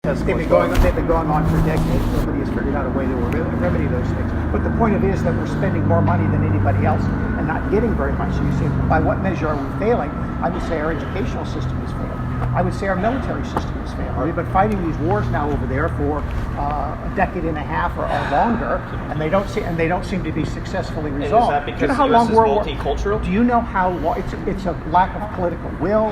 They've been going on for decades. Nobody has figured out a way to remedy those things. But the point of it is that we're spending more money than anybody else and not getting very much. So you say, by what measure are we failing? I would say our educational system is failing. I would say our military system is failing. We've been fighting these wars now over there for a decade and a half or longer, and they don't seem to be successfully resolved. And is that because do you know how the long US is multicultural? Do you know how long? It's a lack of political will.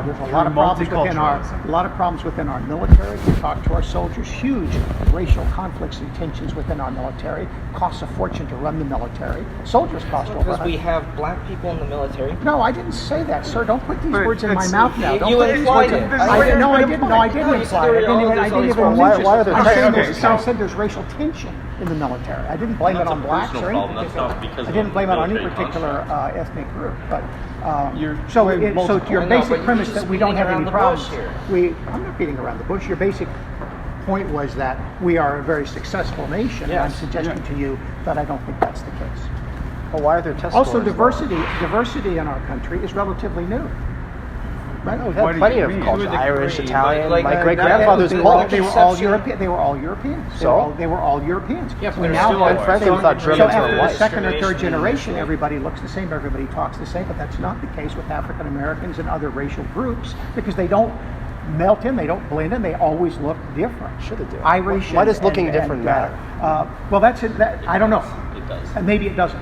There's a lot of problems within our military. We talk to our soldiers. Huge racial conflicts and tensions within our military. Costs a fortune to run the military. Soldiers cost over. Because we have black people in the military. No, I didn't say that, sir. Don't put these words in my mouth now. Don't you put these words implied in. it. No, I didn't. No, I didn't imply it. I didn't even mention it. I said there's racial tension in the military. I didn't blame it on blacks or anything. I didn't blame it on any particular ethnic group. But so your basic premise that we don't have any problems here. I'm not beating around the bush. Your basic point was that we are a very successful nation, and I'm suggesting to you that I don't think that's the case. Well, why are there test Also, scores? diversity in our country is relatively new. Right? We've had plenty of cultures: Irish, Italian. Like, my great grandfather's Polish. They were all European. They were all Europeans. So they were all Europeans. Yeah, but we they're now still have friends who thought Germans so were after the white. second or third generation, everybody looks the same. Everybody talks the same. But that's not the case with African Americans and other racial groups because they don't melt in. They don't blend in. They always look different. Sure they do. Irish. Why does looking different matter? Well, that's it. I don't know. It does. And maybe it doesn't.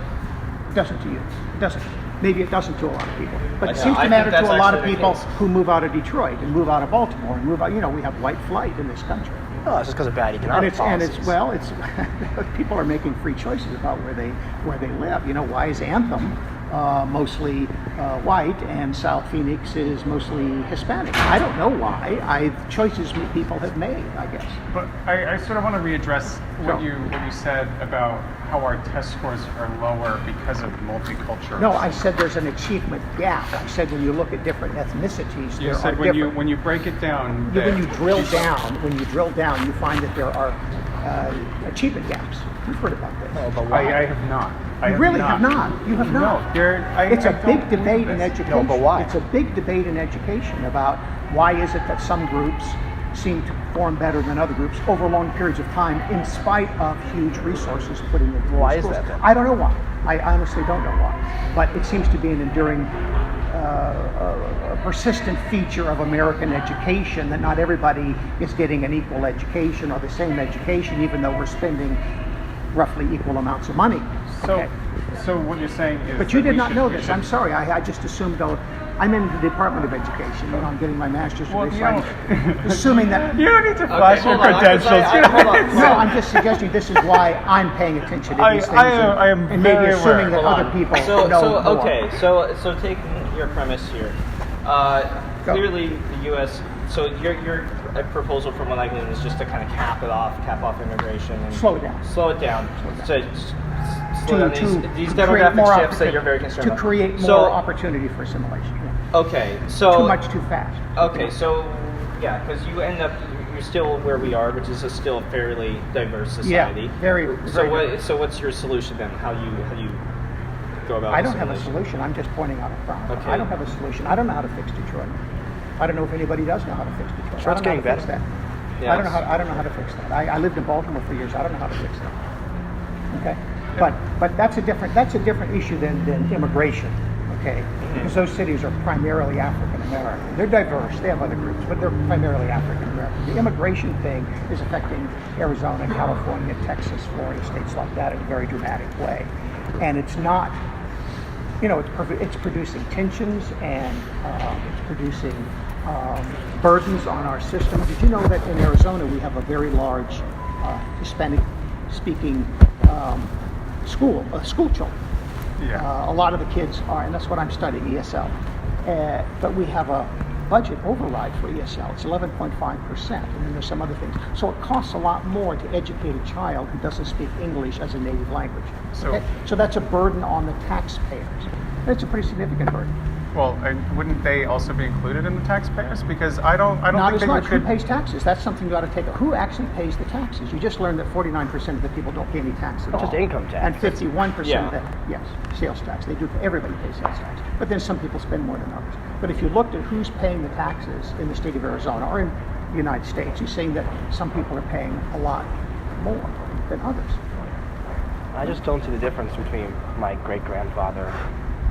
It doesn't to you. It doesn't. Maybe it doesn't to a lot of people. But it Yeah, seems I to matter think to a that's lot of actually the people case. who move out of Detroit and move out of Baltimore and move out. You know, we have white flight in this country. Oh, it's just because of bad economic policies. It's people are making free choices about where they live. You know, why is Anthem mostly white and South Phoenix is mostly Hispanic? I don't know why. Choices people have made, I guess. But I sort of want to readdress what you said about how our test scores are lower because of multicultural. No, I said there's an achievement gap. I said when you look at different ethnicities, You there said are when different. you break it down. When you drill down, you find that there are achievement gaps. You've heard about this. Oh, but why? I have not. You really have not. You have not. It's a big debate in education. No, but why? It's a big debate in education about why is it that some groups seem to perform better than other groups over long periods of time in spite of huge resources putting into Why is schools. that then? I don't know why. I honestly don't know why. But it seems to be an enduring, a persistent feature of American education that not everybody is getting an equal education or the same education, even though we're spending roughly equal amounts of money. So what you're saying is. But you that did we not should- know we this. should- I'm sorry. I just assumed, though. I'm in the Department of Education, and I'm getting my master's degree. So I'm assuming that. You don't need to flash your hold on, credentials. hold on. No, I'm just suggesting this is why I'm paying attention to these things. I am and maybe very assuming aware. that other people So know more. okay, so taking your premise here, clearly the U.S. So your proposal, from what I can, is just to kind of cap off immigration and Slow it down. Slow it down. Slow So these demographic shifts that you're very concerned about. To create more opportunity for assimilation. Yeah. Okay, so Too much, too fast. Okay, so yeah, because you end up you're still where we are, which is still a fairly diverse society. Yeah, very. So what's your solution then? How you go about? I don't have a assimilation? solution. I'm just pointing out a problem. Okay. I don't have a solution. I don't know how to fix Detroit. I don't know if anybody does know how to fix Detroit. Detroit's getting better. That. Yes. I don't know how to fix that. I lived in Baltimore for years. I don't know how to fix that. Okay, but that's a different issue than immigration. Okay, because those cities are primarily African American. They're diverse. They have other groups, but they're primarily African American. The immigration thing is affecting Arizona, California, Texas, Florida, states like that in a very dramatic way, and it's not. You know, it's producing tensions and it's producing burdens on our system. Did you know that in Arizona we have a very large Hispanic-speaking school children? Yeah. A lot of the kids are, and that's what I'm studying, ESL. But we have a budget override for ESL. It's 11.5%, and then there's some other things. So it costs a lot more to educate a child who doesn't speak English as a native language. So that's a burden on the taxpayers. It's a pretty significant burden. Well, wouldn't they also be included in the taxpayers? Because I don't Not think as they much. Who could. pays taxes? That's something you ought to take. Who actually pays the taxes? You just learned that 49% of the people don't pay any tax at all. Just income tax. And 51% Yeah. of that, yes, sales tax. They do. Everybody pays sales tax. But then some people spend more than others. But if you looked at who's paying the taxes in the state of Arizona or in the United States. He's saying that some people are paying a lot more than others. I just don't see the difference between my great-grandfather,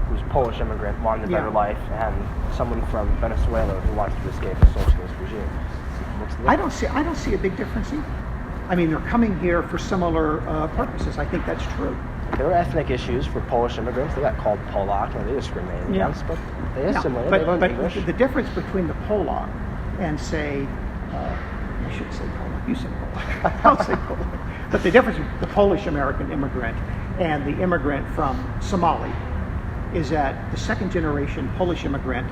who's Polish immigrant, wanting a better life, and someone from Venezuela who wants to escape a socialist regime. I don't see a big difference either. I mean, they're coming here for similar purposes. I think that's true. There are ethnic issues for Polish immigrants. They got called Polak, and they discriminated against, but they assimilate. They learn English. But the difference between the Polak and, say, I should say Polak. You say Polak. I'll say Polak. But the difference between the Polish-American immigrant and the immigrant from Somali is that the second-generation Polish immigrant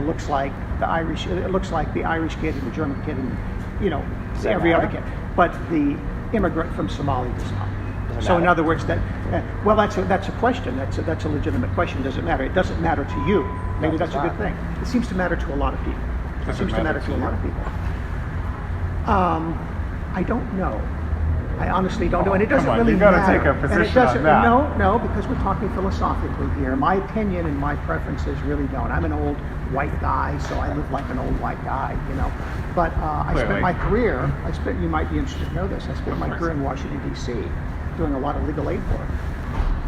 looks like the Irish. It looks like the Irish kid and the German kid, and every other kid. But the immigrant from Somalia does not. So in other words, that's a question. That's a legitimate question. Does it matter? It doesn't matter to you. Maybe that's a good thing. It seems to matter to a lot of people. I don't know. I honestly don't know, and it doesn't really you gotta matter. take a position on that. No, because we're talking philosophically here. My opinion and my preferences really don't. I'm an old white guy, so I live like an old white guy, But I spent my career. You might be interested to know this. I spent my career in Washington D.C. doing a lot of legal aid work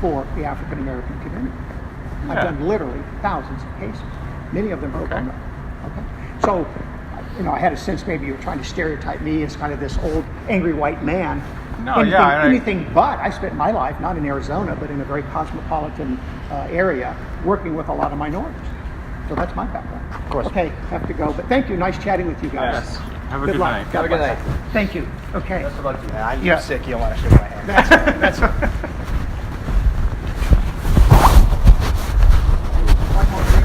for the African American community. I've done literally thousands of cases, many of them pro bono. Okay, so. I had a sense maybe you were trying to stereotype me as kind of this old, angry white man. No, anything but. I spent my life, not in Arizona, but in a very cosmopolitan area, working with a lot of minorities. So that's my background. Of course. Okay, have to go. But thank you. Nice chatting with you guys. Yes. Have a good luck. night. God Have a good bless. night. Thank you. Okay. Best of luck to you, man. I'm Yeah. sick. You don't want to shake my hand. That's one more thing.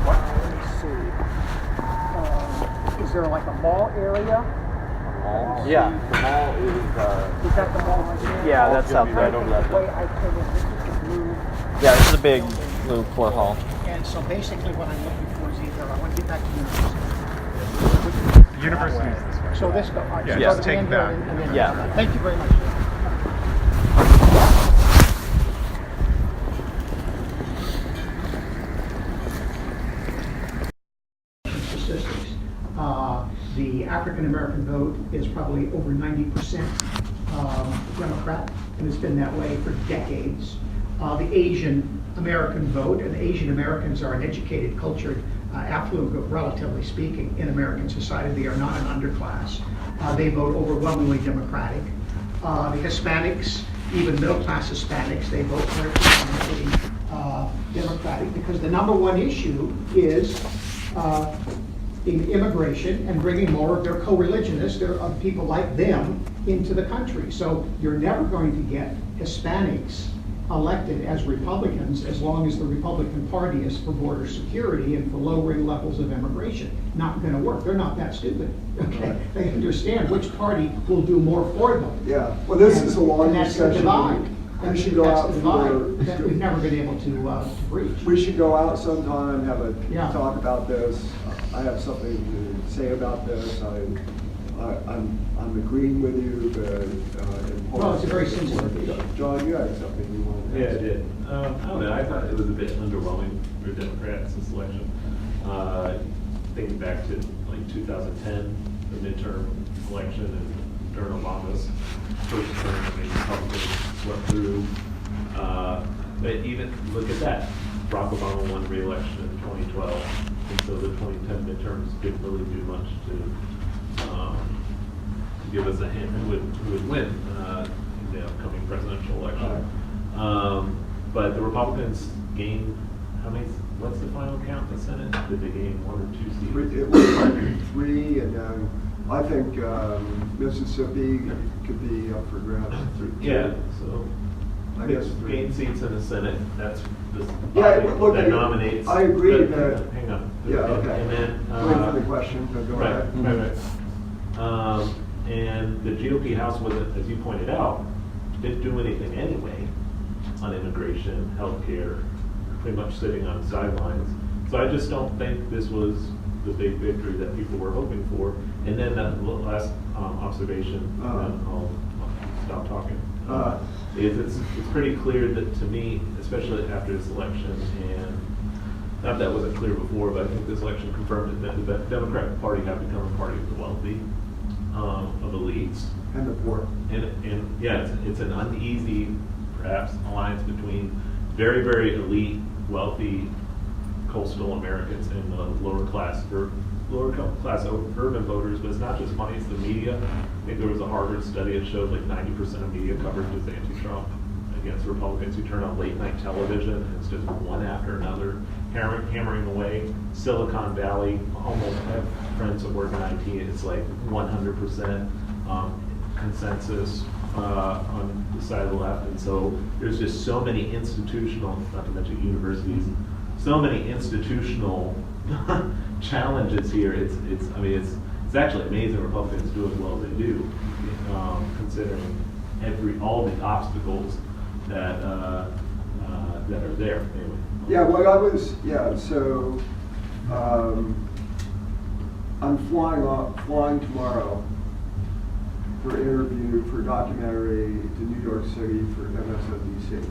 Let me see. Is there like a mall area? Yeah. The mall is. Is that the mall right there? Yeah, that's out there. The way I came in, this is the blue. Yeah, this is a big blue court hall. And so basically what I'm looking for is either, I want to get back to university. University is this way. So this go, all right, Yeah, so just go to take the end that. here and then. Yeah. Thank you very much. Statistics. The African American vote is probably over 90% Democrat, and it's been that way for decades. The Asian American vote, and Asian Americans are an educated, cultured, affluent group, relatively speaking, in American society. They are not an underclass. They vote overwhelmingly Democratic. The Hispanics, even middle-class Hispanics, they vote very predominantly Democratic, because the number one issue is in immigration and bringing more of their co-religionists, of people like them, into the country. So you're never going to get Hispanics elected as Republicans as long as the Republican Party is for border security and for lowering levels of immigration. Not going to work. They're not that stupid. Okay, they understand which party will do more for them. Yeah, well, this is a long And that's the discussion. divide. We should go That's out the for, divide that we've never been able to breach. we should go out sometime, have a Yeah. talk about this. I have something to say about this. I'm agreeing with you, but in part. Well, it's a very sensitive issue. John, you had something you wanted to Yeah, ask. I did. I don't know. I thought it was a bit underwhelming for Democrats this election. Thinking back to like 2010, the midterm election, and during Obama's first term, the Republicans swept through. But even look at that, Barack Obama won re-election in 2012, and so the 2010 midterms didn't really do much to give us a hint who would win in the upcoming presidential election. But the Republicans gained how many? What's the final count in the Senate? Did they gain 1 or 2 seats? It was like 3, and I think Mississippi could be up for grabs. Yeah, so I they guess 3. gained seats in the Senate. That's the Yeah, body look, that nominates. I agree but- that- Hang on. Yeah, okay. And then Wait for the question, but go Right, ahead. right. And the GOP House wasn't, as you pointed out, didn't do anything anyway on immigration, healthcare, pretty much sitting on the sidelines. So I just don't think this was the big victory that people were hoping for. And then the last observation, then I'll stop talking. Is it's pretty clear that to me, especially after this election and not that wasn't clear before, but I think this election confirmed it, that the Democratic Party have become a party of the wealthy, of elites. And the poor. And yeah, it's an uneasy, perhaps, alliance between very, very elite, wealthy coastal Americans and the lower class urban voters. But it's not just money; it's the media. I think there was a Harvard study that showed like 90% of media coverage is anti-Trump against Republicans who turn on late night television, and it's just one after another, hammering away. Silicon Valley, almost have friends that work in IT. It's like 100%. Consensus on the side of the left, and so there's just so many institutional, not to mention universities, so many institutional challenges here. I mean it's actually amazing Republicans do as well as they do, considering all the obstacles that are there. Anyway. Yeah, well, so I'm flying tomorrow for interview for documentary to New York City for MSNBC.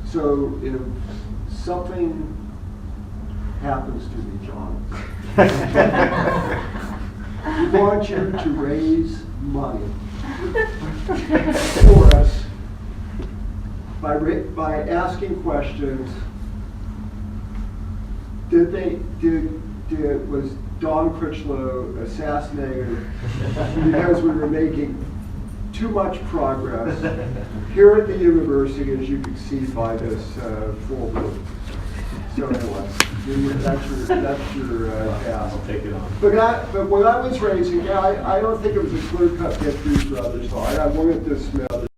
So if something happens to me, John, we want you to raise money for us by asking questions. Was Don Critchlow assassinated because we were making too much progress here at the university, as you can see by this full room. So anyway, that's your task. I'll take it on. But when I was raising, I don't think it was a clear-cut victory for others. So I wanted to smell.